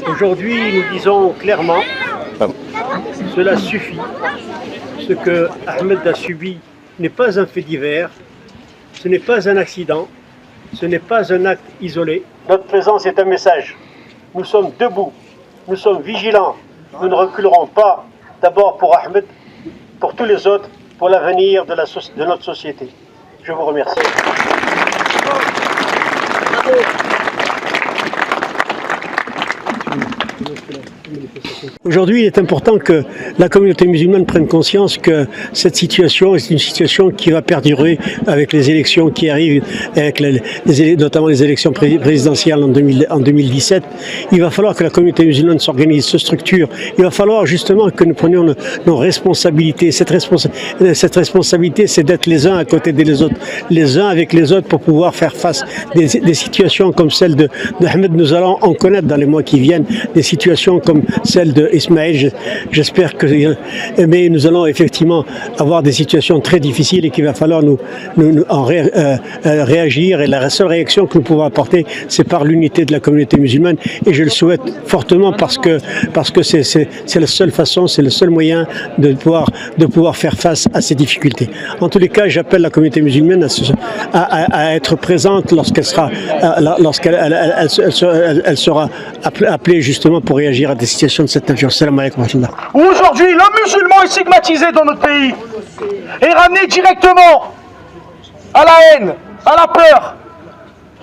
Aujourd'hui, nous disons clairement, cela suffit. Ce que Ahmed a subi n'est pas un fait divers, ce n'est pas un accident, ce n'est pas un acte isolé. Notre présence est un message. Nous sommes debout, nous sommes vigilants, nous ne reculerons pas, d'abord pour Ahmed, pour tous les autres, pour l'avenir de notre société. Je vous remercie. Aujourd'hui, il est important que la communauté musulmane prenne conscience que cette situation est une situation qui va perdurer avec les élections qui arrivent, avec notamment les élections présidentielles en 2017. Il va falloir que la communauté musulmane s'organise, se structure. Il va falloir justement que nous prenions nos responsabilités. Cette responsabilité, c'est d'être les uns à côté des autres, les uns avec les autres pour pouvoir faire face des situations comme celle de Ahmed. Nous allons en connaître dans les mois qui viennent, des situations comme celle de Ismaël. J'espère que, mais nous allons effectivement avoir des situations très difficiles et qu'il va falloir réagir. Et la seule réaction que nous pouvons apporter, c'est par l'unité de la communauté musulmane. Et je le souhaite fortement parce que c'est la seule façon, c'est le seul moyen de pouvoir faire face à ces difficultés. En tous les cas, j'appelle la communauté musulmane à être présente lorsqu'elle sera appelée justement pour réagir à des situations de cette nature. Salam alaikum wa rahmatullah. Aujourd'hui, le musulman est stigmatisé dans notre pays et ramené directement à la haine, à la peur.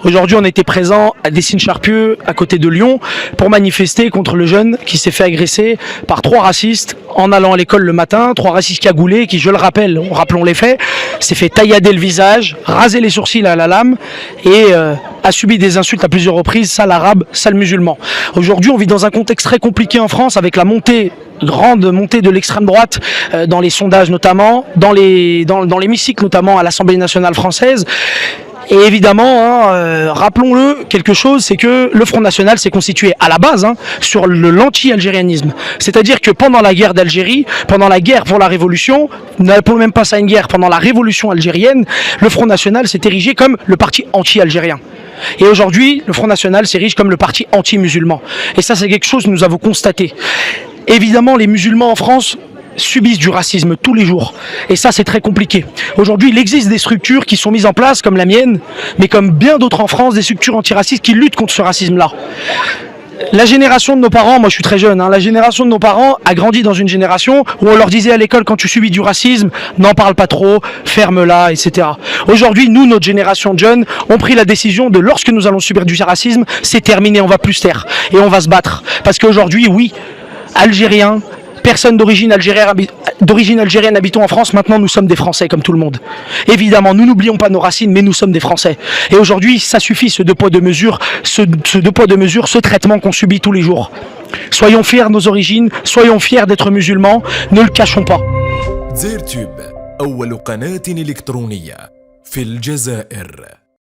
Aujourd'hui, on était présent à Décines-Charpieu, à côté de Lyon, pour manifester contre le jeune qui s'est fait agresser par 3 racistes en allant à l'école le matin. 3 racistes cagoulés qui, je le rappelle, rappelons les faits, s'est fait taillader le visage, raser les sourcils à la lame et a subi des insultes à plusieurs reprises, sale arabe, sale musulman. Aujourd'hui, on vit dans un contexte très compliqué en France avec la grande montée de l'extrême droite dans les sondages notamment, dans l'hémicycle notamment à l'Assemblée nationale française. Et évidemment, rappelons-le, quelque chose, c'est que le Front National s'est constitué à la base sur l'anti-algérianisme. C'est-à-dire que pendant la guerre d'Algérie, pendant la guerre pour la Révolution, n'appelons même pas ça une guerre, pendant la Révolution algérienne, le Front National s'est érigé comme le parti anti-algérien. Et aujourd'hui, le Front National s'érige comme le parti anti-musulman. Et ça, c'est quelque chose que nous avons constaté. Évidemment, les musulmans en France subissent du racisme tous les jours. Et ça, c'est très compliqué. Aujourd'hui, il existe des structures qui sont mises en place, comme la mienne, mais comme bien d'autres en France, des structures antiracistes qui luttent contre ce racisme-là. La génération de nos parents, moi je suis très jeune, la génération de nos parents a grandi dans une génération où on leur disait à l'école, quand tu subis du racisme, n'en parle pas trop, ferme-la, etc. Aujourd'hui, nous, notre génération de jeunes, ont pris la décision de, lorsque nous allons subir du racisme, c'est terminé, on va plus se taire. Et on va se battre. Parce qu'aujourd'hui, oui, Algériens, personnes d'origine algérienne habitant en France, maintenant nous sommes des Français comme tout le monde. Évidemment, nous n'oublions pas nos racines, mais nous sommes des Français. Et aujourd'hui, ça suffit, ce 2 poids 2 mesures, ce traitement qu'on subit tous les jours. Soyons fiers de nos origines, soyons fiers d'être musulmans, ne le cachons pas. زيرتوب أول قناة إلكترونية في الجزائر.